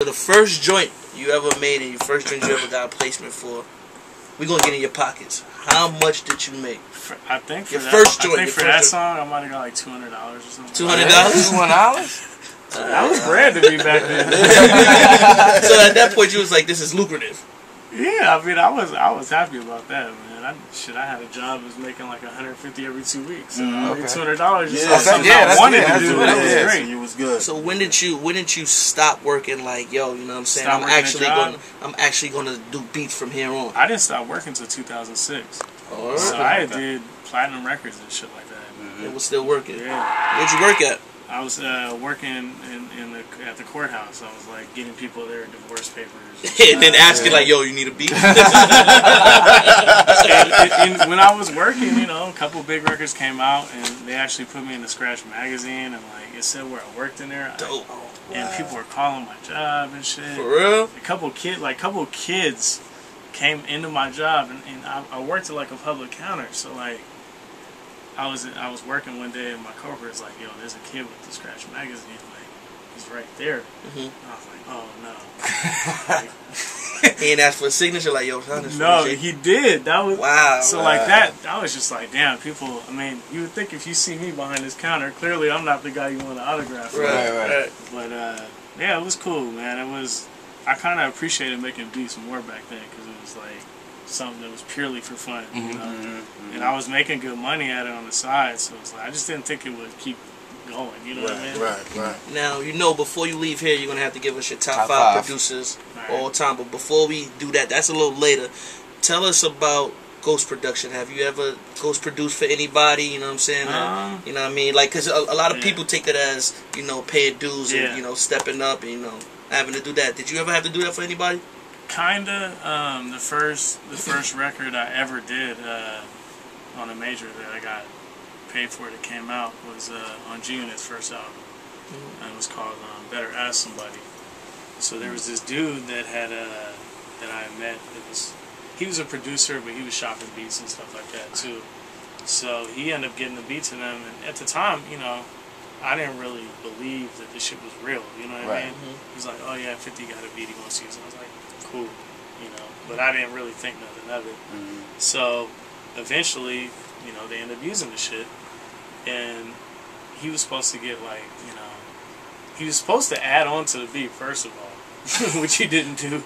The first joint you ever made and your first joint you ever got a placement for, we gonna get in your pockets. How much did you make? I think for your that, first joint. I think for that song, I might have got like $200 or something. $200? $200? That was bread to me back then. So at that point, you was like, "This is lucrative." Yeah, I mean, I was happy about that, man. I had a job that was making like $150 every 2 weeks. So I made $200 just something I wanted to do. That was great. So you was good. So when did you stop working? Like, yo, you know what I'm saying? Stop I'm actually gonna do beats from here on. I didn't stop working until 2006. Oh, so I did platinum records and shit like that. It was still working. Yeah. Where'd you work at? I was working at the courthouse. I was like getting people their divorce papers. And then asking like, yo, you need a beat? and when I was working, you know, a couple big records came out and they actually put me in the Scratch magazine and like it said where I worked in there. Dope. And people were calling my job and shit. For real? A couple kids came into my job and I worked at like a public counter. So like I was working one day and my coworker was like, yo, there's a kid with the Scratch magazine, like he's right there. And I was like, oh no. Like, he didn't ask for a signature like, yo, son, no, he did. That was wow. So like that, I was just like, damn, people. I mean, you would think if you see me behind this counter, clearly I'm not the guy you want to autograph. Right. But yeah, it was cool, man. It was. I kind of appreciated making beats more back then because it was like something that was purely for fun, you know. And I was making good money at it on the side, so it's like I just didn't think it would keep going. You know what I mean? Right. Now, you know, before you leave here, you're going to have to give us your top five producers all time. But before we do that, that's a little later. Tell us about ghost production. Have you ever ghost produced for anybody? You know what I'm saying? You know what I mean? Like, because a lot of people take it as, you know, paying dues and, you know, stepping up and, you know, having to do that. Did you ever have to do that for anybody? Kinda. The first record I ever did on a major that I got paid for that came out was on G-Unit's first album. And it was called Better Ask Somebody. So there was this dude that had that I met. He was a producer, but he was shopping beats and stuff like that too. So he ended up getting the beats in them, and at the time, you know, I didn't really believe that this shit was real. You know what I mean? He's like, oh yeah, 50 got a beat he wants to use. And I was like, cool, you know. But I didn't really think nothing of it. So eventually, you know, they ended up using the shit, and he was supposed to get like, you know, he was supposed to add on to the beat first of all, which he didn't do.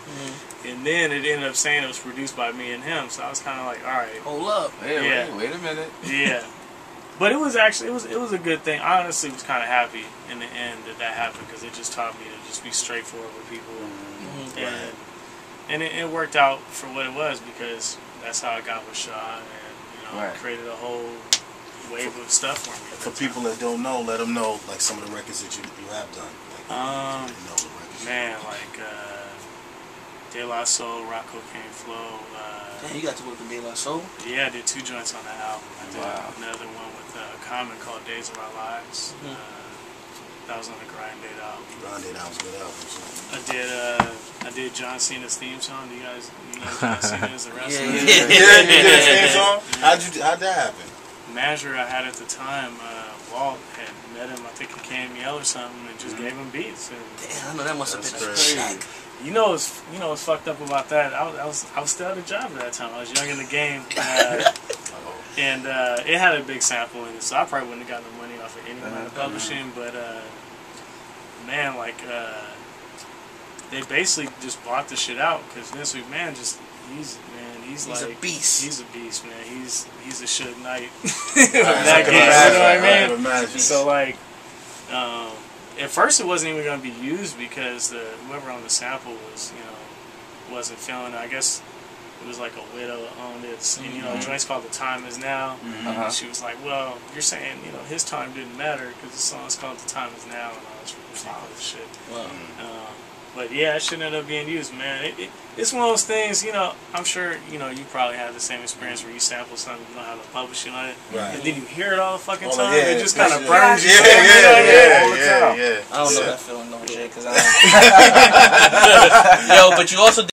And then it ended up saying it was produced by me and him. So I was kind of like, all right, hold up, wait a minute. Yeah. But it was actually it was a good thing. I honestly was kind of happy in the end that happened because it just taught me to just be straightforward with people, and it worked out for what it was because that's how I got with Shaw, and you know, created a whole wave of stuff for me. For people that don't know, let them know like some of the records that you have done. Like, man, like De La Soul, Rock Cocaine Flow. Damn, you got to work with De La Soul? Yeah, I did 2 joints on that album. I did another one with Common called Days of Our Lives. That was on the Grind Date album. Grind Date album's a good album. I did John Cena's theme song. Do you know John Cena is a wrestler? You did his theme song? How'd that happen? Manager I had at the time, Walt, had met him, I think at KML or something, and just gave him beats. And damn, I know that must have been crazy. You know what's fucked up about that? I was still at a job at that time. I was young in the game, and it had a big sample in it, so I probably wouldn't have gotten the money off of any kind of publishing. But man, like they basically just bought the shit out because Vince McMahon he's like a beast. He's a beast, man. He's a Suge Knight. That game, you know what I mean? So like. At first, it wasn't even going to be used because whoever on the sample was, you know, wasn't feeling it. I guess it was like a widow that owned it. And, you know, the joint's called The Time Is Now. And she was like, well, you're saying, you know, his time didn't matter because the song's called The Time Is Now and all this ridiculous shit. But yeah, it shouldn't end up being used, man. It's one of those things, you know, I'm sure, you know, you probably have the same experience where you sample something, you know how to publish it on it, and then you hear it all the fucking time, it just kind of burns you. I don't know that feeling, no, Jay, because I Yo, but you also